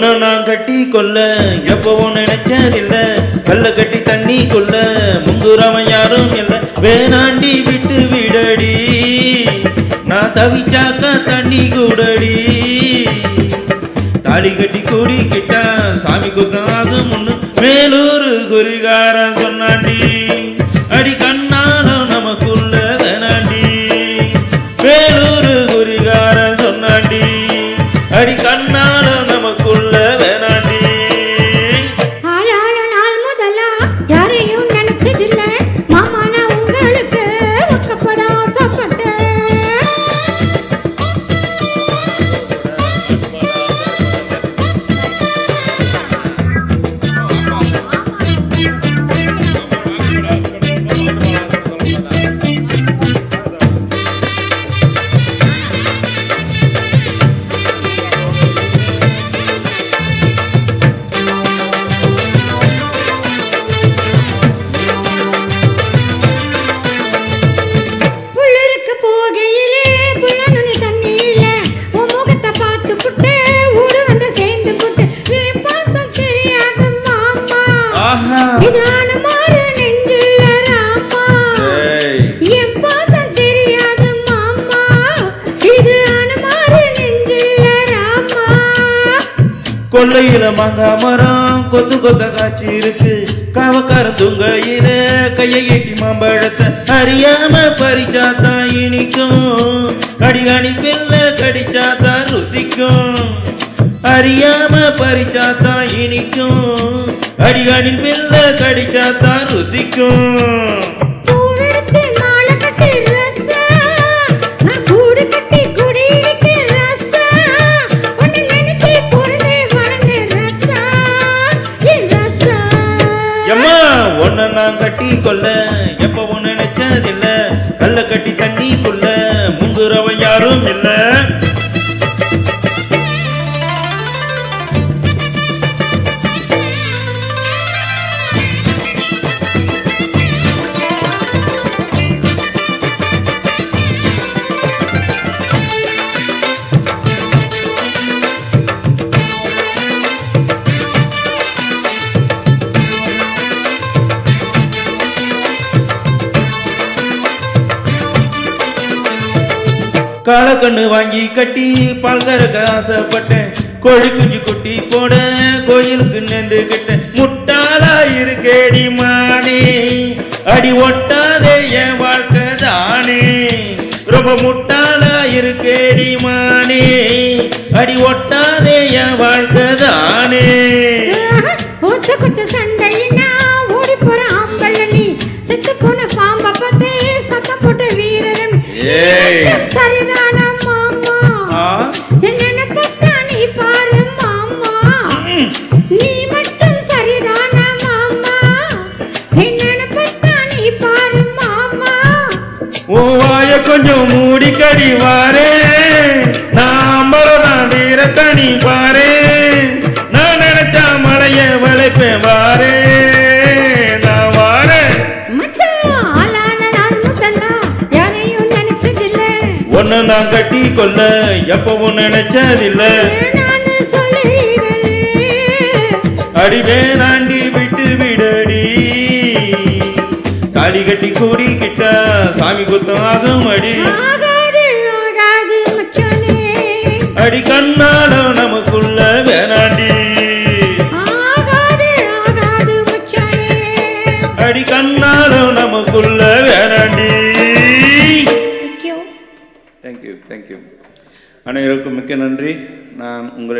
ஒன்ன நான் கட்டி கொல்ல எப்பவும் நினைச்சதில்ல, கல்ல கட்டி தண்ணி கொல்ல முங்குறவன் யாரும் இல்ல. வேணாண்டி விட்டு விடடி, நான் தவிச்சாக்க தண்ணி கூடடி. தாடி கட்டி கூடிக்கிட்டா சாமி குத்தம் ஆகும் முன்னு மேலூர் குறிகாரன் சொன்னாண்டி. அடி கண்ணாலும் நமக்குள்ள வேணாண்டி, மேலூர் குறிகாரன் சொன்னாண்டி. அடி கண்ணாலும் நமக்குள்ள வேணாண்டி. ஆளான நாள் முதலா யாரையும் நினைச்சதில்ல, மாமா நான் உங்களுக்கு வைக்கப்பட ஆசைப்பட்டேன். கொல்லையில மாங்கா மரம் கொத்து கொத்த காட்சி இருக்கு, காவக்கார துங்கையில கையை எட்டி மாம்பழத்தை அறியாம பறிச்சாத்தா இனிக்கும். கடிகாணி பிள்ளை கடிச்சாத்தா ருசிக்கும், அறியாம பறிச்சாத்தா இனிக்கும். அடிகாணி பிள்ளை கடிச்சாத்தா ருசிக்கும். ஒன்ன நான் கட்டி கொல்ல எப்பவும் நினைச்சதில்ல, கல்ல கட்டி தண்ணி கொல்ல முங்குறவன் யாரும் இல்ல. காலக்கண்ணு வாங்கி கட்டி பால் கறக்க ஆசைப்பட்டேன், கோழி குஞ்சு குட்டி போட கோயிலுக்கு நேர்ந்து கிட்டேன். முட்டாளா இருக்கேடி மானே, அடி ஒட்டாதே என் வாழ்க்கை தானே. ரொம்ப முட்டாளா இருக்கேடி மானே, அடி ஒட்டாதே என் வாழ்க்கை தானே. சண்டையினா ஓடி போற ஆம்பள நீ, செத்து போன பாம்ப பத்தே சத்த போட்ட வீரன். சரிதானா மாமா, என்ன பத்தா நீ பாரு மாமா. நீ மட்டும் சரிதானா மாமா, என்ன பத்தா நீ பாரு மாமா. ஓ வாய கொஞ்சம் மூடி கடி வாரே, நான் வீரத்தனி பாரு. நான் நினைச்சா மலைய வளைப்பேன் வாரே, நான் வாரேன். ஒன்னு நான் கட்டி கொல்ல எப்பவும் நினைச்சதில்ல, அடி வேணாண்டி விட்டு விடடி. தாடி கட்டி கூடிக்கிட்ட சாமி குத்தம் ஆகும் அடி. அடி கண்ணாலும் நமக்குள்ள வேணாண்டி, அடி கண்ணாலும் நமக்குள்ள வேணாண்டி. தேங்க்யூ. அனைவருக்கும் மிக்க நன்றி. நான் உங்களை